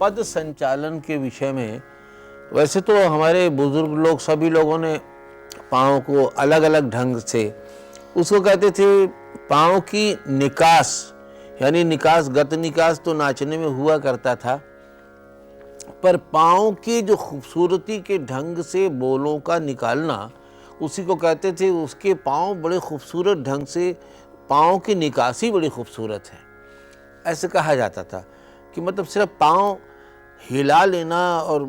पद संचालन के विषय में, वैसे तो हमारे बुजुर्ग लोग सभी लोगों ने पाँव को अलग अलग ढंग से, उसको कहते थे पाँव की निकास, यानी निकास, गत निकास तो नाचने में हुआ करता था, पर पाँव की जो खूबसूरती के ढंग से बोलों का निकालना, उसी को कहते थे उसके पाँव बड़े खूबसूरत ढंग से, पाँव की निकासी बड़ी खूबसूरत है, ऐसे कहा जाता था। कि मतलब सिर्फ पाँव हिला लेना और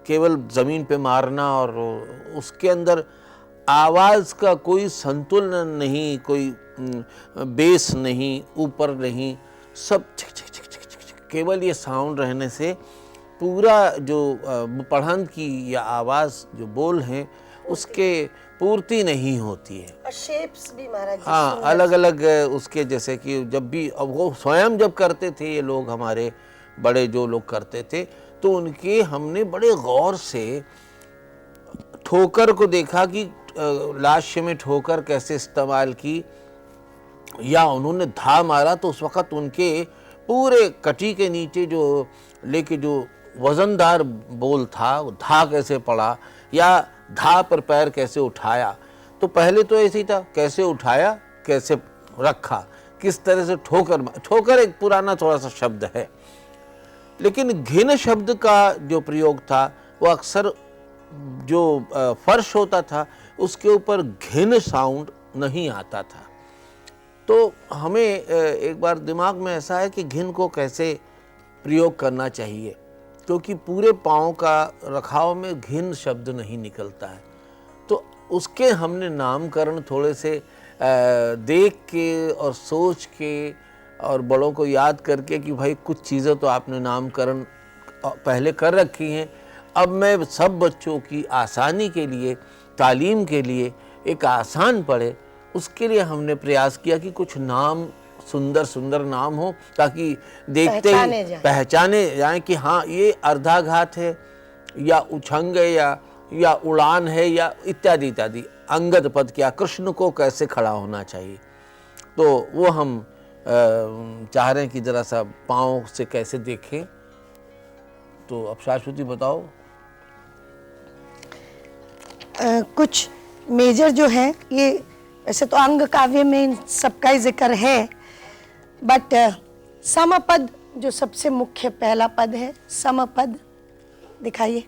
केवल ज़मीन पे मारना और उसके अंदर आवाज़ का कोई संतुलन नहीं, कोई बेस नहीं, ऊपर नहीं, सब छिक छिक छिक छिक छिक छिक, केवल ये साउंड रहने से पूरा जो पढ़ंत की या आवाज़ जो बोल हैं उसके पूर्ति नहीं होती है। और शेप्स भी महाराज जी हाँ, अलग अलग उसके, जैसे कि जब भी अब वो स्वयं जब करते थे, ये लोग हमारे बड़े जो लोग करते थे, तो उनके हमने बड़े गौर से ठोकर को देखा कि लास्य में ठोकर कैसे इस्तेमाल की, या उन्होंने धा मारा तो उस वक़्त उनके पूरे कटी के नीचे जो लेके जो वज़नदार बोल था, वो धा कैसे पड़ा, या धा पर पैर कैसे उठाया। तो पहले तो ऐसे ही था, कैसे उठाया, कैसे रखा, किस तरह से ठोकर, ठोकर एक पुराना थोड़ा सा शब्द है, लेकिन घिन शब्द का जो प्रयोग था वो अक्सर जो फर्श होता था उसके ऊपर घिन साउंड नहीं आता था। तो हमें एक बार दिमाग में ऐसा है कि घिन को कैसे प्रयोग करना चाहिए, क्योंकि पूरे पाँव का रखाव में घिन शब्द नहीं निकलता है। तो उसके हमने नामकरण थोड़े से देख के और सोच के और बड़ों को याद करके कि भाई कुछ चीज़ें तो आपने नामकरण पहले कर रखी हैं, अब मैं सब बच्चों की आसानी के लिए, तालीम के लिए एक आसान पड़े, उसके लिए हमने प्रयास किया कि कुछ नाम, सुंदर सुंदर नाम हो, ताकि देखते ही पहचाने जाएं कि हाँ ये अर्धाघात है, या उछंग है, या उड़ान है, या इत्यादि इत्यादि। अंगद पद क्या, कृष्ण को कैसे खड़ा होना चाहिए, तो वो हम चाह रहे हैं कि जरा सा पाँव से कैसे देखें। तो अब शाश्वती बताओ। कुछ मेजर जो है, ये वैसे तो अंग काव्य में इन सबका ही जिक्र है, बट समपद जो सबसे मुख्य पहला पद है, समपद दिखाइए।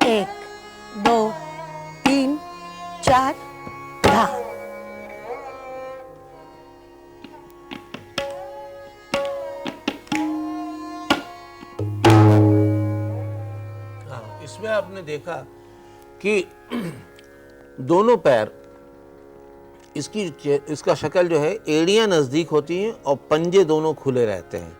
एक, दो, तीन, चार, धा। इसमें आपने देखा कि दोनों पैर, इसका शक्ल जो है, एड़ियां नज़दीक होती हैं और पंजे दोनों खुले रहते हैं।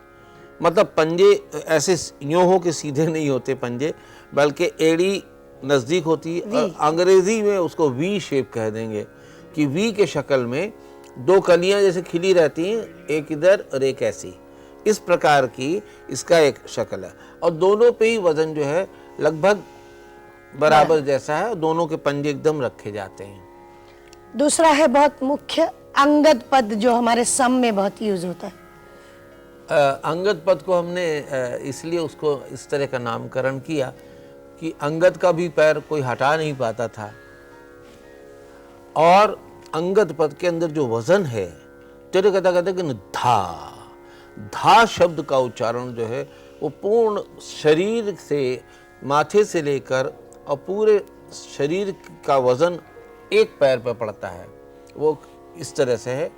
मतलब पंजे ऐसे यूं हो के सीधे नहीं होते पंजे, बल्कि एड़ी नज़दीक होती है। और अंग्रेजी में उसको वी शेप कह देंगे, कि वी के शक्ल में दो कलियां जैसे खिली रहती हैं, एक इधर और एक ऐसी, इस प्रकार की इसका एक शक्ल है। और दोनों पे ही वजन जो है लगभग बराबर जैसा है, दोनों के पंजे एकदम रखे जाते हैं। दूसरा है बहुत मुख्य अंगद पद, जो हमारे सम में बहुत यूज होता है। अंगद पद को हमने इसलिए उसको इस तरह का नामकरण किया कि अंगद का भी पैर कोई हटा नहीं पाता था, और अंगद पद के अंदर जो वजन है, तेरे कहते कि धा, धा शब्द का उच्चारण जो है वो पूर्ण शरीर से, माथे से लेकर और पूरे शरीर का वजन एक पैर पर पड़ता है। वो इस तरह से है।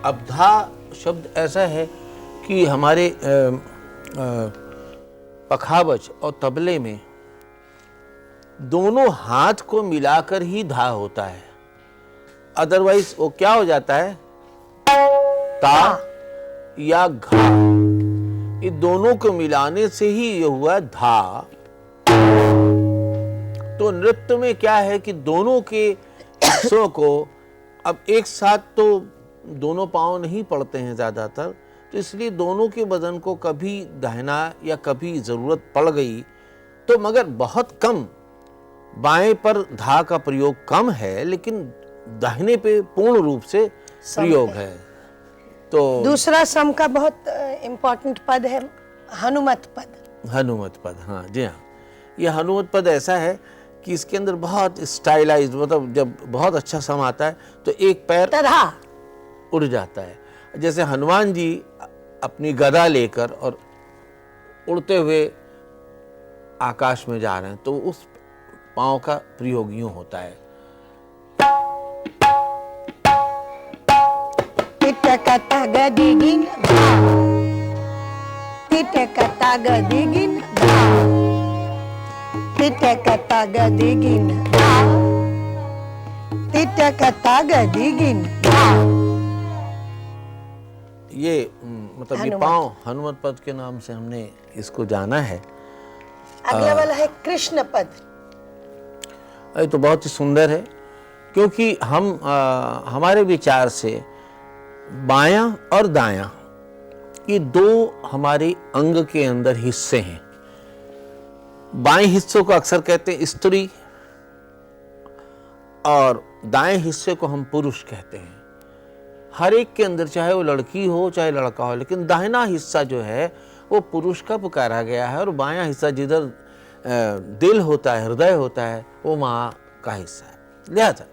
अब धा शब्द ऐसा है कि हमारे पखावज और तबले में दोनों हाथ को मिलाकर ही धा होता है, अदरवाइज वो क्या हो जाता है, ता या घा। ये दोनों को मिलाने से ही ये हुआ धा। तो नृत्य में क्या है कि दोनों के हिस्सों को अब एक साथ तो दोनों पांव नहीं पड़ते हैं ज्यादातर, तो इसलिए दोनों के बदन को कभी दाहिना या कभी जरूरत पड़ गई तो, मगर बहुत कम, बाएं पर धा का प्रयोग कम है लेकिन दाहिने पे पूर्ण रूप से प्रयोग है। तो दूसरा सम का बहुत इम्पोर्टेंट पद है हनुमत पद। हनुमत पद, हाँ जी हाँ, ये हनुमत पद ऐसा है कि इसके अंदर बहुत स्टाइलाइज्ड, मतलब जब बहुत अच्छा सम आता है तो एक पैर तधा उड़ जाता है। जैसे हनुमान जी अपनी गदा लेकर और उड़ते हुए आकाश में जा रहे हैं तो उस पांव का प्रयोग यूं होता है। तिटकता गदिगिन धा, तिटकता गदिगिन धा, तिटकता गदिगिन धा, तिटकता गदिगिन धा। ये मतलब ये पांव हनुमत पद के नाम से हमने इसको जाना है। अगला वाला है कृष्ण पद। ये तो बहुत ही सुंदर है क्योंकि हम हमारे विचार से बायां और दायां ये दो हमारे अंग के अंदर हिस्से हैं। बाएं हिस्सों को अक्सर कहते हैं स्त्री और दाएं हिस्से को हम पुरुष कहते हैं। हर एक के अंदर, चाहे वो लड़की हो चाहे लड़का हो, लेकिन दाहिना हिस्सा जो है वो पुरुष का पुकारा गया है और बायां हिस्सा जिधर दिल होता है, हृदय होता है, वो माँ का हिस्सा है। लिहाजा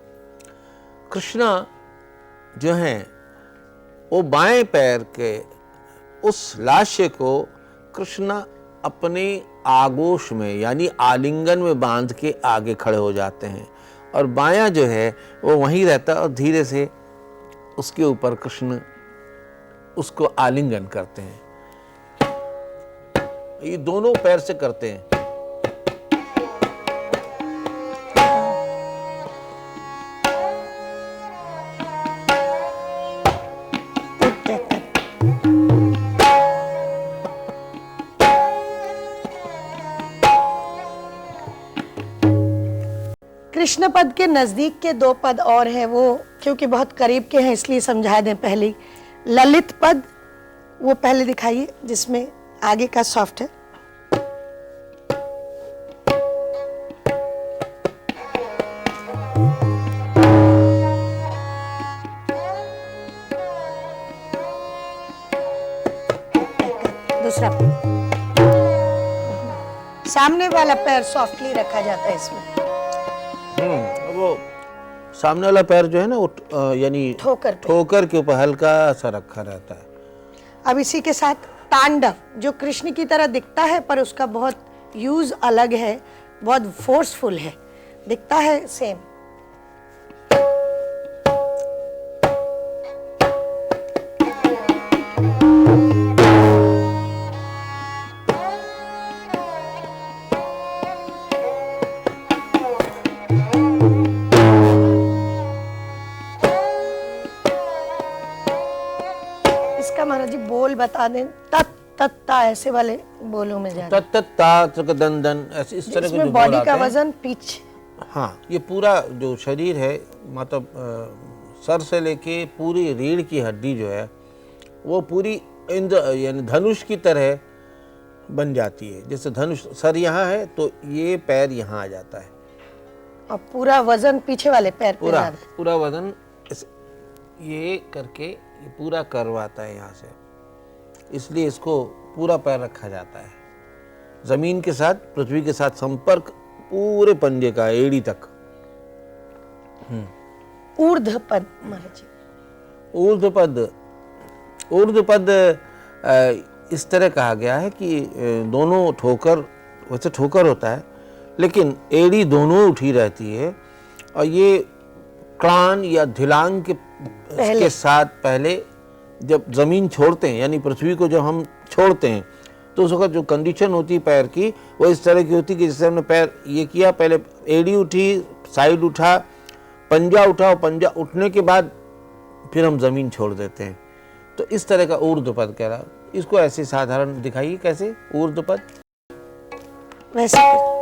कृष्णा जो है वो बाएं पैर के उस लास्य को कृष्णा अपने आगोश में यानी आलिंगन में बांध के आगे खड़े हो जाते हैं और बायां जो है वो वहीं रहता है और धीरे से उसके ऊपर कृष्ण उसको आलिंगन करते हैं। ये दोनों पैर से करते हैं। कृष्ण पद के नजदीक के दो पद और हैं, वो क्योंकि बहुत करीब के हैं इसलिए समझा दें। पहले ललित पद, वो पहले दिखाइए जिसमें आगे का सॉफ्ट है। दूसरा सामने वाला पैर सॉफ्टली रखा जाता है इसमें। वो सामने वाला पैर जो है ना वो यानी ठोकर के ऊपर हल्का सा रखा रहता है। अब इसी के साथ तांडव, जो कृष्ण की तरह दिखता है पर उसका बहुत यूज अलग है, बहुत फोर्सफुल है, दिखता है सेम। महाराज जी बोल बता दें। तत तत्ता ऐसे वाले बोलों में जाना। तत ता दन दन ऐसे इस तरह के जो बॉडी का वजन पीछे। हाँ, ये पूरा जो शरीर है मतलब सर से लेके पूरी रीढ़ की हड्डी जो है वो पूरी यानी धनुष की तरह बन जाती है। जैसे धनुष सर यहाँ है तो ये पैर यहाँ आ जाता है और पूरा वजन पीछे वाले पैर पे पूरा वजन ये करके ये पूरा करवाता है यहाँ से, इसलिए इसको पूरा पैर रखा जाता है। जमीन के साथ, पृथ्वी के साथ संपर्क पूरे पंजे का, एड़ी तक। ऊर्ध्व पद महाराज जी। ऊर्ध्व पद इस तरह कहा गया है कि दोनों ठोकर, वैसे ठोकर होता है लेकिन एड़ी दोनों उठी रहती है और ये क्लान या धिलांग के साथ पहले जब जमीन छोड़ते हैं यानी पृथ्वी को जब हम छोड़ते हैं तो उस वक्त जो कंडीशन होती है पैर की वो इस तरह की होती है कि जैसे हमने पैर ये किया, पहले एड़ी उठी, साइड उठा, पंजा उठा और पंजा उठने के बाद फिर हम जमीन छोड़ देते हैं। तो इस तरह का ऊर्ध्व पद कह रहा। इसको ऐसे साधारण दिखाइए, कैसे ऊर्ध्व पद। वैसे कर।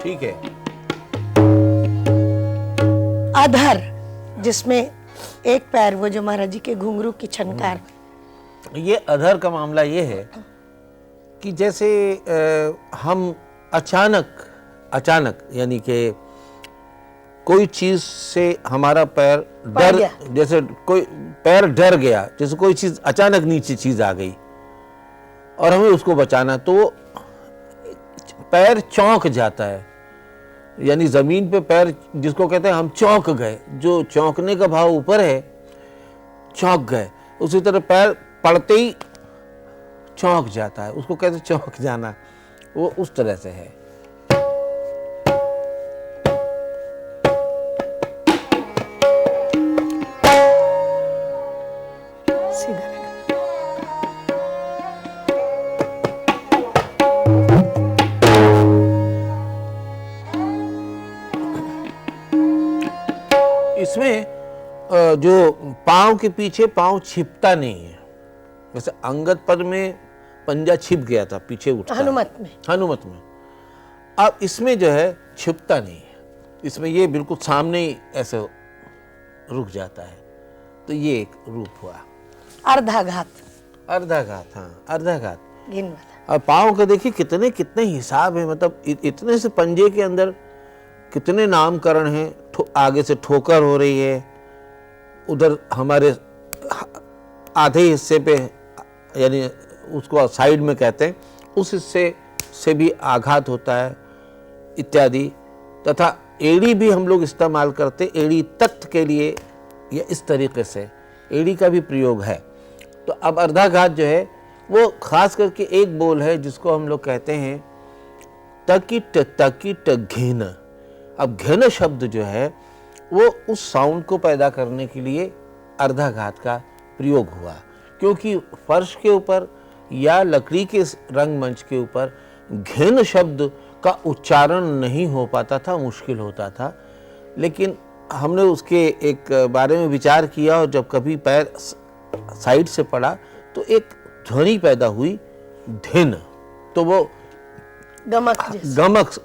ठीक है। अधर, जिसमें एक पैर, वो जो महाराज जी के घुंघरू की छनकार। ये अधर का मामला ये है कि जैसे हम अचानक यानी कि कोई चीज से हमारा पैर पड़ गया। जैसे कोई पैर डर गया, जैसे कोई चीज अचानक नीचे चीज आ गई और हमें उसको बचाना, तो वो पैर चौंक जाता है, यानी जमीन पे पैर जिसको कहते हैं हम चौंक गए, जो चौंकने का भाव ऊपर है, चौंक गए। उसी तरह पैर पड़ते ही चौंक जाता है, उसको कहते हैं चौंक जाना, वो उस तरह से है। सीधा रखना। इसमें जो पाँव के पीछे पाँव छिपता नहीं है, वैसे अंगद पद में पंजा छिप गया था, पीछे उठता है। हनुमत में अब इसमें जो है छिपता नहीं है, इसमें ये बिल्कुल सामने ही ऐसे रुक जाता है, तो ये एक रूप हुआ अर्धाघात। अर्धाघात। हाँ, अर्धाघात। गिन वाला। अब पाँव के देखिए कितने कितने हिसाब है, मतलब इतने से पंजे के अंदर कितने नामकरण हैं। आगे से ठोकर हो रही है, उधर हमारे आधे हिस्से पे, यानी उसको साइड में कहते हैं, उस हिस्से से भी आघात होता है इत्यादि। तथा एड़ी भी हम लोग इस्तेमाल करते, एड़ी तत्व के लिए, या इस तरीके से एड़ी का भी प्रयोग है। तो अब अर्धाघात जो है वो खास करके एक बोल है जिसको हम लोग कहते हैं तकिट घेन। अब घेन शब्द जो है वो उस साउंड को पैदा करने के लिए अर्धाघात का प्रयोग हुआ, क्योंकि फर्श के ऊपर या लकड़ी के रंगमंच के ऊपर घेन शब्द का उच्चारण नहीं हो पाता था, मुश्किल होता था। लेकिन हमने उसके एक बारे में विचार किया, और जब कभी पैर साइड से पड़ा तो एक ध्वनि पैदा हुई, धिन। तो वो गमक,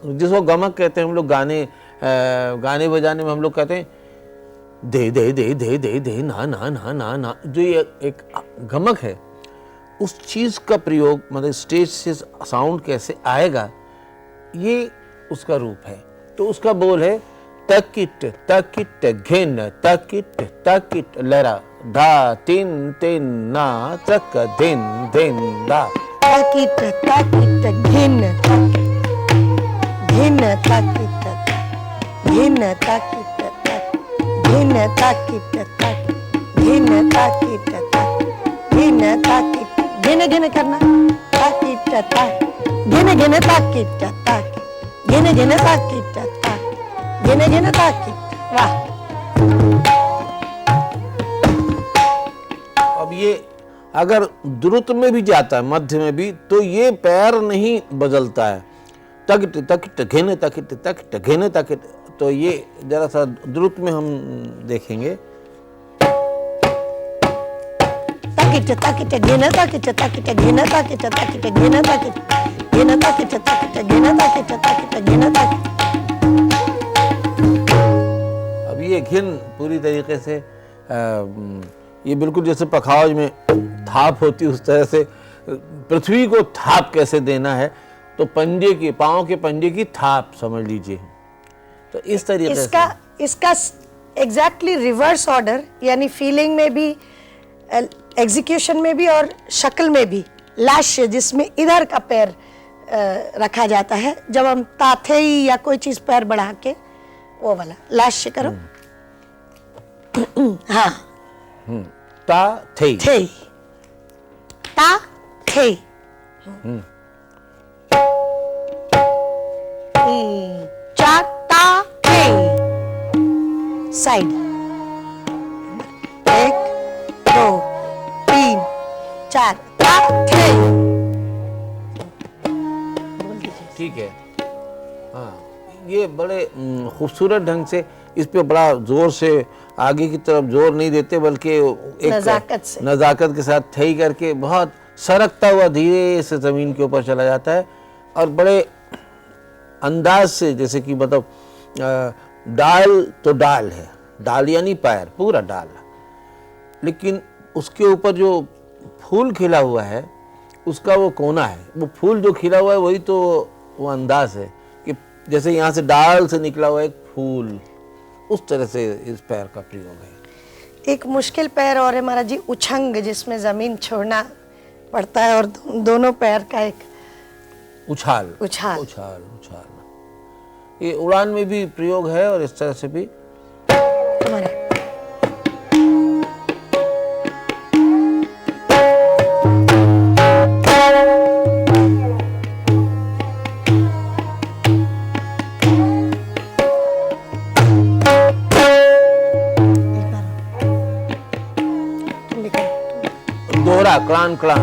जिसको गमक कहते हैं हम लोग, गाने बजाने में हम लोग कहते हैं दे दे दे दे दे दे ना ना ना ना ना, जो ये एक गमक है, उस चीज का प्रयोग, मतलब स्टेज से साउंड कैसे आएगा, ये उसका रूप है। तो उसका बोल है तकिट तकिट घेन तकिट तकिट लरा धा तिन तिन ना तक दिन दिन दा। तकिट तकिट घिन घिन तकिट घिन तकिट घिन तकिट घिन तकिट घिन तकिट घिन घिन करना, तकिट घिन घिन तकिट घिन घिन तकिट घिन घिन तकिट। वाह। अब ये अगर द्रुत में भी जाता है, मध्य में भी, तो ये पैर नहीं बदलता है, तकिट तकिट घेने तकिट तकिट घेने तकिट। तो ये जरा सा द्रुत में हम देखेंगे, तकिट तकिट घेने तकिट तकिट घेने तकिट तकिट घेने तकिट घेने तकिट तकिट घेने तकिट तकिट घेने तकिट। अब ये घिन पूरी तरीके से ये बिल्कुल जैसे पखावज में थाप होती, उस तरह से पृथ्वी को थाप कैसे देना है, तो पंजे की, पाँव के पंजे की थाप समझ लीजिए। तो इस तरीके से इसका एग्जैक्टली रिवर्स ऑर्डर, यानी फीलिंग में भी, एग्जीक्यूशन में भी और शक्ल में भी, लाश्य, जिसमें इधर का पैर रखा जाता है, जब हम ताथेई या कोई चीज पैर बढ़ा के, वो वाला लाश्य करो। हाँ, ता थे ता थे चा ता थे। साइड 1 2 3 4 का थे। ठीक है। हाँ, ये बड़े खूबसूरत ढंग से इस पे बड़ा जोर से आगे की तरफ जोर नहीं देते, बल्कि एक नजाकत से। नजाकत के साथ थई करके बहुत सरकता हुआ धीरे से जमीन के ऊपर चला जाता है, और बड़े अंदाज से, जैसे कि मतलब डाल तो डाल है, डाल यानी पैर, पूरा डाल, लेकिन उसके ऊपर जो फूल खिला हुआ है उसका वो कोना है, वो फूल जो खिला हुआ है वही तो वो अंदाज है कि जैसे यहाँ से डाल से निकला हुआ एक फूल, उस तरह से इस पैर का प्रयोग है। एक मुश्किल पैर और है महाराज जी, उछंग, जिसमें जमीन छोड़ना पड़ता है और दोनों पैर का एक उछाल उछाल। उछाल उछाल, ये उड़ान में भी प्रयोग है और इस तरह से भी। तुम्हारे दोहरा क्लान क्लान,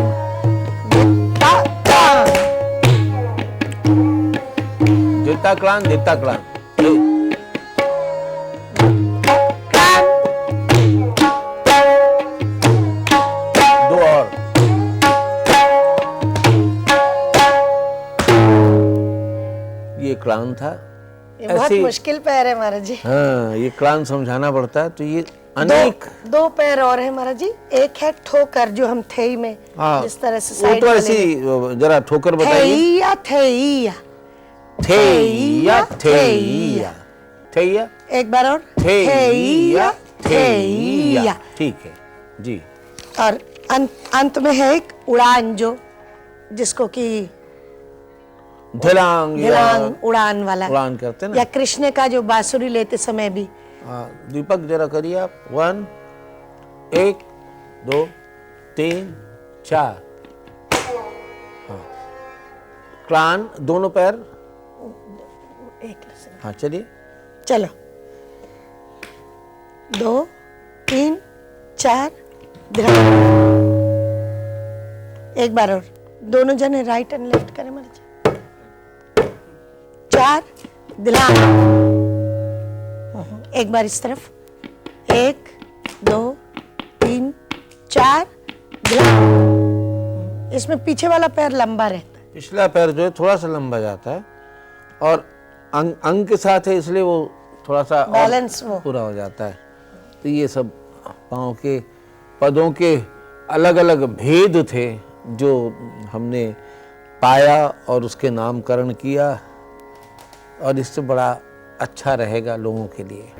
देता क्लान देता क्लान, दो और। ये क्लान था। ये बहुत ऐसे- मुश्किल पैर है महाराज जी। हाँ, ये क्लान समझाना पड़ता है, तो ये अनेक दो पैर और है महाराज जी। एक है ठोकर, जो हम थेई में हाँ, जिस तरह से वो साइड तो वाले ऐसी जरा ठोकर बताइए। थेइया थेइया थेइया थेइया थेइया एक बार और थेइया थेइया, थेइया। ठीक है जी। और अंत में है एक उड़ान, जो जिसको कि धिलांग या धिलांग, उड़ान वाला, उड़ान करते ना। या कृष्ण का जो बांसुरी लेते समय भी। हाँ, दीपक जरा करिए आप। 1 1 2 3 4। हाँ, क्लान दोनों पैर। एक हाँ चलिए। चलो 2 3 4 धिलांग। एक बार और, दोनों जने राइट एंड लेफ्ट करें महाराज। 4 धिलांग। एक बार इस तरफ, 1 2 3 4 धिलांग। इसमें पीछे वाला पैर लंबा रहता है, पिछला पैर जो है थोड़ा सा लंबा जाता है, और अंग के साथ है, इसलिए वो थोड़ा सा और बैलेंस वो। पूरा हो जाता है। तो ये सब पाँव के पदों के अलग अलग भेद थे जो हमने पाया और उसके नामकरण किया, और इससे बड़ा अच्छा रहेगा लोगों के लिए।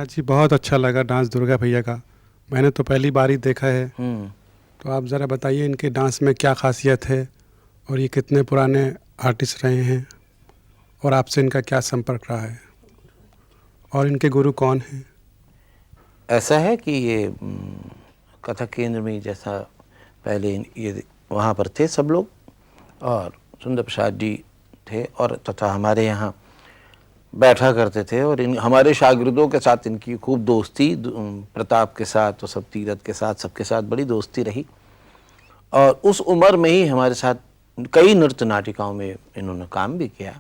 जी बहुत अच्छा लगा डांस दुर्गा भैया का। मैंने तो पहली बार ही देखा है। तो आप ज़रा बताइए इनके डांस में क्या खासियत है और ये कितने पुराने आर्टिस्ट रहे हैं और आपसे इनका क्या संपर्क रहा है और इनके गुरु कौन हैं? ऐसा है कि ये कथक केंद्र में जैसा पहले ये वहाँ पर थे सब लोग, और सुंदर प्रसाद जी थे और तथा हमारे यहाँ बैठा करते थे, और इन हमारे शागिर्दों के साथ इनकी खूब दोस्ती, प्रताप के साथ और सब तीरथ के साथ सबके साथ बड़ी दोस्ती रही। और उस उम्र में ही हमारे साथ कई नृत्य नाटिकाओं में इन्होंने काम भी किया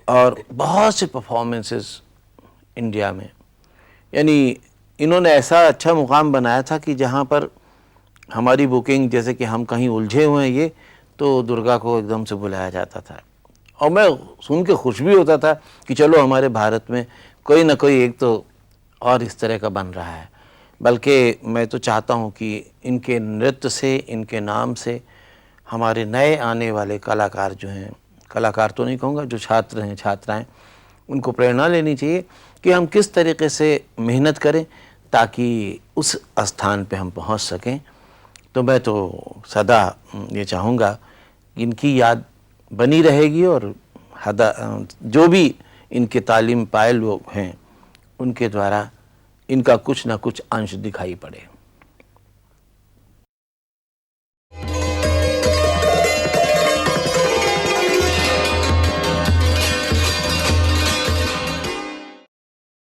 और बहुत से परफॉर्मेंसेस इंडिया में, यानी इन्होंने ऐसा अच्छा मुकाम बनाया था कि जहाँ पर हमारी बुकिंग, जैसे कि हम कहीं उलझे हुए हैं ये, तो दुर्गा को एकदम से बुलाया जाता था। और मैं सुन के खुश भी होता था कि चलो हमारे भारत में कोई ना कोई एक तो और इस तरह का बन रहा है। बल्कि मैं तो चाहता हूँ कि इनके नृत्य से, इनके नाम से हमारे नए आने वाले कलाकार जो हैं, कलाकार तो नहीं कहूँगा, जो छात्र हैं, छात्राएं, उनको प्रेरणा लेनी चाहिए कि हम किस तरीके से मेहनत करें ताकि उस स्थान पे हम पहुँच सकें। तो मैं तो सदा ये चाहूँगा इनकी याद बनी रहेगी और जो भी इनके तालीम पाए लोग हैं उनके द्वारा इनका कुछ ना कुछ अंश दिखाई पड़े।